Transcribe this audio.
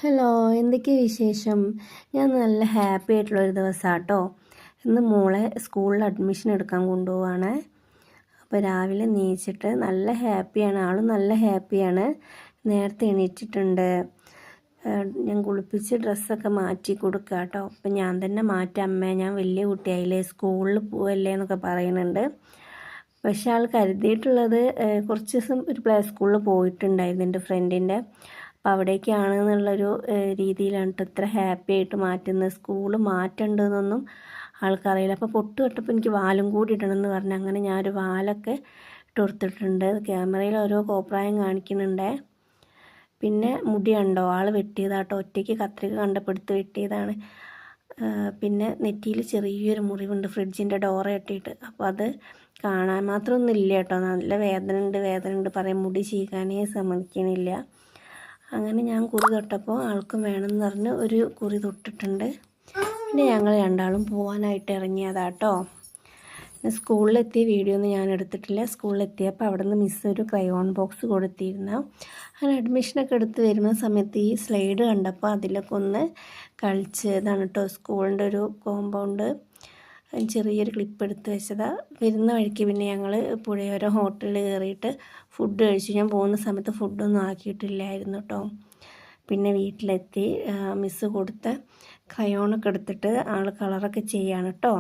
Hello, എന്തൊക്കെയാണ് വിശേഷം? ഞാൻ നല്ല ഹാപ്പി ആയിട്ടുള്ളൊരു ദിവസമാണ് കേട്ടോ. ഇന്ന് മോളെ സ്കൂളിൽ അഡ്മിഷൻ എടുക്കാൻ കൊണ്ടുപോവാണ്. അപ്പോൾ രാവിലെ എണീച്ചിട്ട് നല്ല ഹാപ്പിയാണ്, ആളും നല്ല ഹാപ്പിയാണ്. നേരത്തെ എണീറ്റിട്ടുണ്ട്. ഞാൻ കുളിപ്പിച്ച് ഡ്രസ്സൊക്കെ മാറ്റി കൊടുക്കുക കേട്ടോ. അപ്പം ഞാൻ തന്നെ മാറ്റാം അമ്മേ, ഞാൻ വലിയ കുട്ടിയായില്ലേ, സ്കൂളിൽ പോവല്ലേ എന്നൊക്കെ പറയുന്നുണ്ട്. പക്ഷെ ആൾ കരുതിയിട്ടുള്ളത് കുറച്ച് ദിവസം ഒരു പ്ലേ സ്കൂളിൽ പോയിട്ടുണ്ടായിരുന്നു എൻ്റെ ഫ്രണ്ടിൻ്റെ. അപ്പോൾ അവിടേക്കാണ് എന്നുള്ളൊരു രീതിയിലാണ് ഇത്ര ഹാപ്പി ആയിട്ട് മാറ്റുന്നത്. സ്കൂള് മാറ്റേണ്ടതെന്നൊന്നും ആൾക്കറിയില്ല. അപ്പോൾ പൊട്ട് തൊട്ടപ്പോൾ എനിക്ക് വാലും കൂടി ഇടണമെന്ന് പറഞ്ഞു. അങ്ങനെ ഞാനൊരു വാലൊക്കെ ഇട്ട് കൊടുത്തിട്ടുണ്ട്. ക്യാമറയിൽ ഓരോ കോപ്രായം കാണിക്കുന്നുണ്ടേ. പിന്നെ മുടി കണ്ടോ, ആൾ വെട്ടിയതാട്ടോ, ഒറ്റയ്ക്ക് കത്രിക കണ്ടപ്പെടുത്ത് വെട്ടിയതാണ്. പിന്നെ നെറ്റിയിൽ ചെറിയൊരു മുറിവുണ്ട്, ഫ്രിഡ്ജിൻ്റെ ഡോറ് കെട്ടിയിട്ട്. അപ്പോൾ അത് കാണാൻ മാത്രമൊന്നും ഇല്ല കേട്ടോ. നല്ല വേദന ഉണ്ട് പറയാൻ, മുടി ചീകാനേ സമ്മതിക്കണില്ല. അങ്ങനെ ഞാൻ കുറി തൊട്ടപ്പോൾ ആൾക്കും വേണമെന്ന് പറഞ്ഞ് ഒരു കുറി തൊട്ടിട്ടുണ്ട്. പിന്നെ ഞങ്ങൾ രണ്ടാളും പോകാനായിട്ട് ഇറങ്ങിയതാട്ടോ. സ്കൂളിലെത്തിയ വീഡിയോ ഒന്നും ഞാൻ എടുത്തിട്ടില്ല. സ്കൂളിലെത്തിയപ്പോൾ അവിടെ നിന്ന് മിസ് ഒരു ക്രയോൺ ബോക്സ് കൊടുത്തിരുന്നു. അങ്ങനെ അഡ്മിഷനൊക്കെ എടുത്ത് വരുന്ന സമയത്ത് ഈ സ്ലൈഡ് കണ്ടപ്പോൾ അതിലൊക്കെ ഒന്ന് കളിച്ചതാണ് കേട്ടോ. സ്കൂളിൻ്റെ ഒരു കോമ്പൗണ്ട് ചെറിയൊരു ക്ലിപ്പ് എടുത്ത് വെച്ചതാണ്. വരുന്ന വഴിക്ക് പിന്നെ ഞങ്ങൾ പുഴയോര ഹോട്ടലിൽ കയറിയിട്ട് ഫുഡ് കഴിച്ചു. ഞാൻ പോകുന്ന സമയത്ത് ഫുഡൊന്നും ആക്കിയിട്ടില്ലായിരുന്നു കേട്ടോ. പിന്നെ വീട്ടിലെത്തി മിസ്സ് കൊടുത്ത ക്രയോണൊക്കെ എടുത്തിട്ട് ആൾ കളറൊക്കെ ചെയ്യാണ് കേട്ടോ.